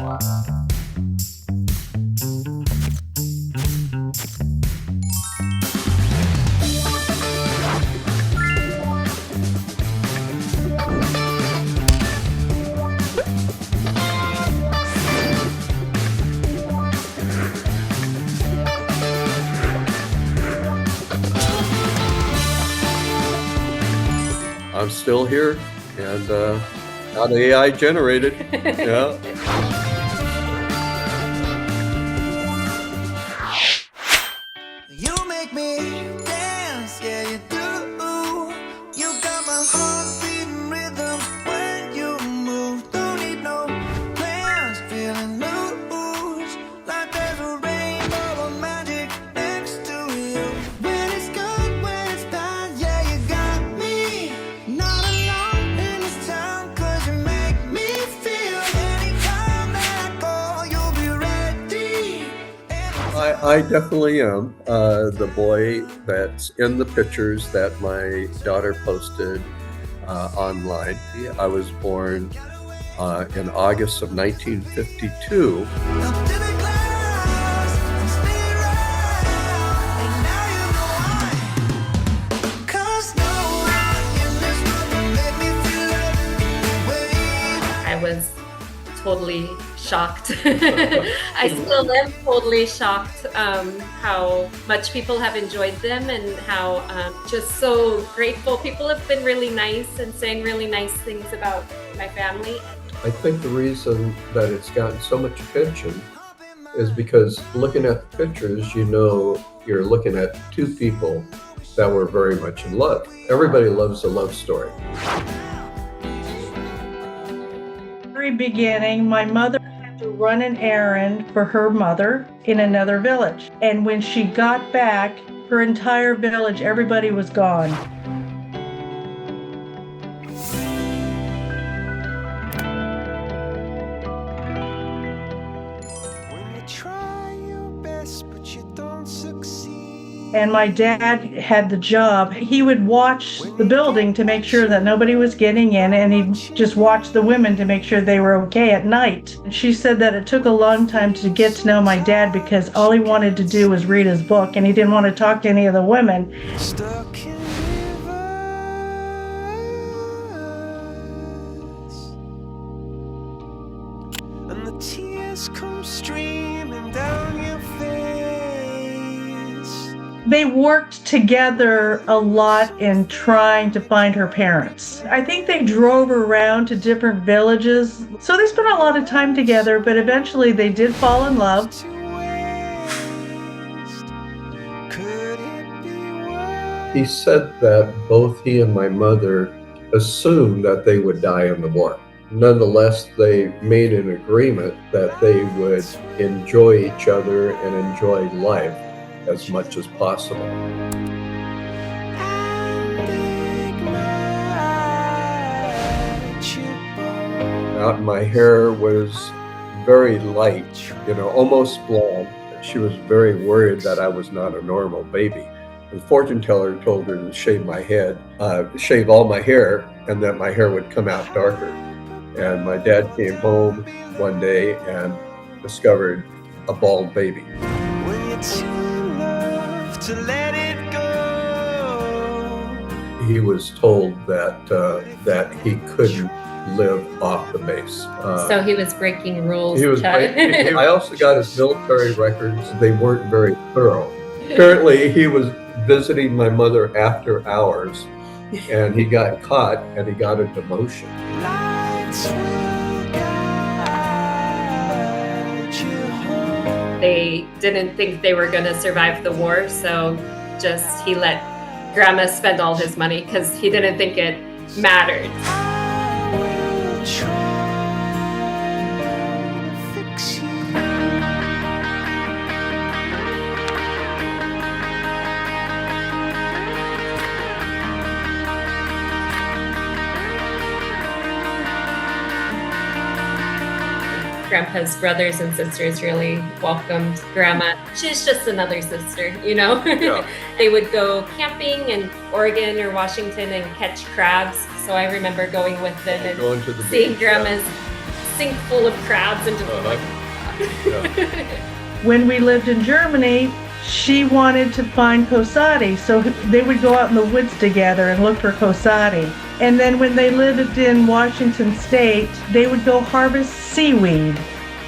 I'm still here and not AI generated. Yeah. You make me dance, yeah you do. You got my heart beating rhythm when you move. Don't need no plans, feeling loose, like there's a rainbow of magic next to you. When it's good, when it's bad, yeah you got me. Not alone in this town, 'cause you make me feel. Anytime that I call, you'll be ready. I definitely am the boy that's in the pictures that my daughter posted online. I was born in August of 1952. Up to the glass and spin it right, and now you know why. 'Cause no one in this world can make me feel like the way. I was totally shocked. I still am totally shocked how much people have enjoyed them and how just so grateful. People have been really nice and saying really nice things about my family. I think the reason that it's gotten so much attention is because looking at the pictures, you know you're looking at two people that were very much in love. Everybody loves a love story. Very beginning, my mother had to run an errand for her mother in another village. And when she got back, her entire village, everybody was gone. When you try your best, but you don't succeed. And my dad had the job. He would watch the building to make sure that nobody was getting in, and he'd just watch the women to make sure they were okay at night. She said that it took a long time to get to know my dad because all he wanted to do was read his book, and he didn't want to talk to any of the women. Stuck in rivers, and the tears come streaming down your face. They worked together a lot in trying to find her parents. I think they drove around to different villages. So they spent a lot of time together, but eventually they did fall in love. To waste. Could it be worse? He said that both he and my mother assumed that they would die in the war. Nonetheless, they made an agreement that they would enjoy each other and enjoy life as much as possible. My hair was very light, almost blonde. She was very worried that I was not a normal baby. The fortune teller told her to shave my head, shave all my hair, and that my hair would come out darker. And my dad came home one day and discovered a bald baby. When you're too in love to let it go. He was told that he couldn't live off the base. So he was breaking rules. He was. Chuck. I also got his military records. They weren't very thorough. Apparently, he was visiting my mother after hours, and he got caught, and he got a demotion. Lights will guide you home. They didn't think they were going to survive the war, so just he let Grandma spend all his money because he didn't think it mattered. I will try to fix you. Grandpa's brothers and sisters really welcomed Grandma. She's just another sister, Yeah. They would go camping in Oregon or Washington and catch crabs. So I remember going with them and Going to the seeing beach, Grandma's sink full of crabs and just like, When we lived in Germany, she wanted to find Cosati, so they would go out in the woods together and look for Cosati. And then when they lived in Washington State, they would go harvest seaweed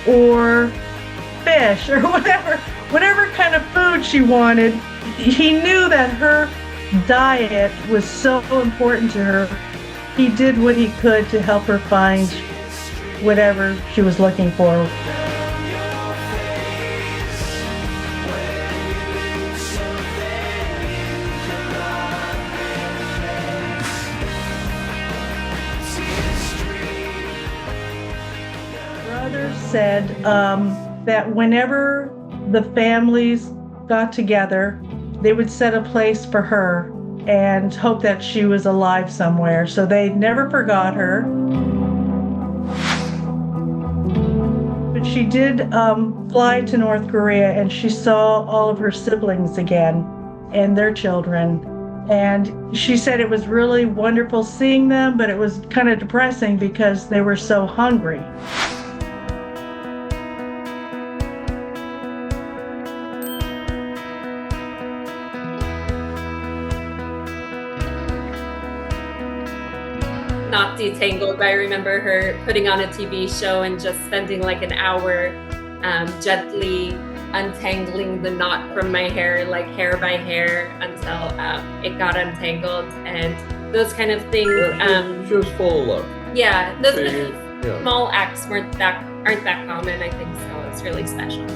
or fish or whatever kind of food she wanted. He knew that her diet was so important to her. He did what he could to help her find whatever she was looking for. Brother said that whenever the families got together, they would set a place for her and hope that she was alive somewhere. So they never forgot her. But she did fly to North Korea, and she saw all of her siblings again and their children. And she said it was really wonderful seeing them, but it was kind of depressing because they were so hungry. not detangled, but I remember her putting on a TV show and just spending like an hour gently untangling the knot from my hair, like hair by hair, until it got untangled, and those kind of things. She was full of love. Yeah, those Yeah. small acts aren't that common, I think, so it's really special.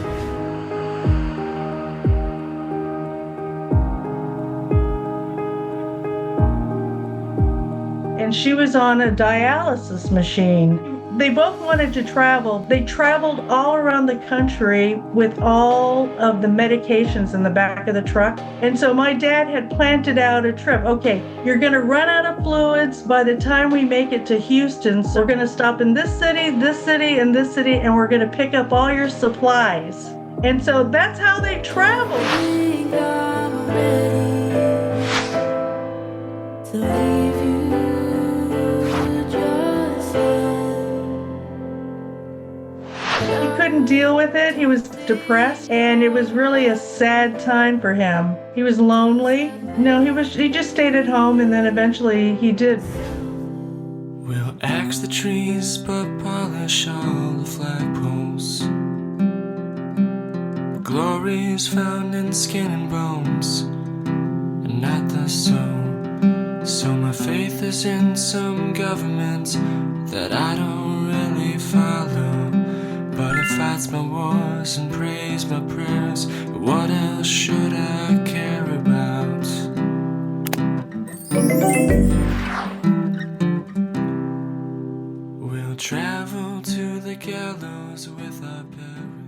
And she was on a dialysis machine. They both wanted to travel. They traveled all around the country with all of the medications in the back of the truck. And so my dad had planted out a trip. Okay, you're gonna run out of fluids by the time we make it to Houston. So we're gonna stop in this city, and this city, and we're gonna pick up all your supplies. And so that's how they traveled. He couldn't deal with it. He was depressed, and it was really a sad time for him. He was lonely. No, he just stayed at home, and then eventually he did. We'll axe the trees but polish all the flagpoles. Glory is found in skin and bones, and not the soul. So my faith is in some government that I don't really follow. But it fights my wars and prays my prayers. What else should I care about? We'll travel to the gallows with our parents.